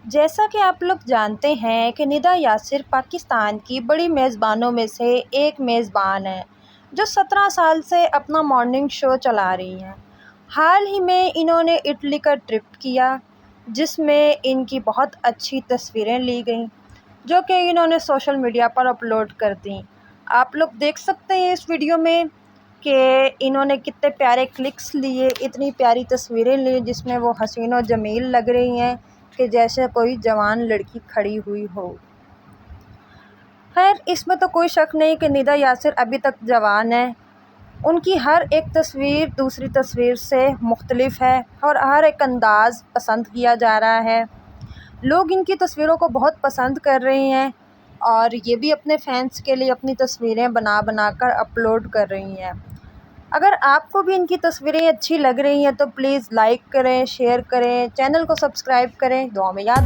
جیسا کہ آپ لوگ جانتے ہیں کہ ندا یاسر پاکستان کی بڑی میزبانوں میں سے ایک میزبان ہیں جو 17 سال سے اپنا مارننگ شو چلا رہی ہیں۔ حال ہی میں انہوں نے اٹلی کا ٹرپ کیا جس میں ان کی بہت اچھی تصویریں لی گئیں جو کہ انہوں نے سوشل میڈیا پر اپلوڈ کر دیں۔ آپ لوگ دیکھ سکتے ہیں اس ویڈیو میں کہ انہوں نے کتنے پیارے کلکس لیے، اتنی پیاری تصویریں لی جس میں وہ حسین و جمیل لگ رہی ہیں کہ جیسے کوئی جوان لڑکی کھڑی ہوئی ہو۔ خیر اس میں تو کوئی شک نہیں کہ ندا یاسر ابھی تک جوان ہے۔ ان کی ہر ایک تصویر دوسری تصویر سے مختلف ہے اور ہر ایک انداز پسند کیا جا رہا ہے۔ لوگ ان کی تصویروں کو بہت پسند کر رہے ہیں اور یہ بھی اپنے فینس کے لیے اپنی تصویریں بنا کر اپلوڈ کر رہی ہیں۔ اگر آپ کو بھی ان کی تصویریں اچھی لگ رہی ہیں تو پلیز لائک کریں، شیئر کریں، چینل کو سبسکرائب کریں، دعا میں یاد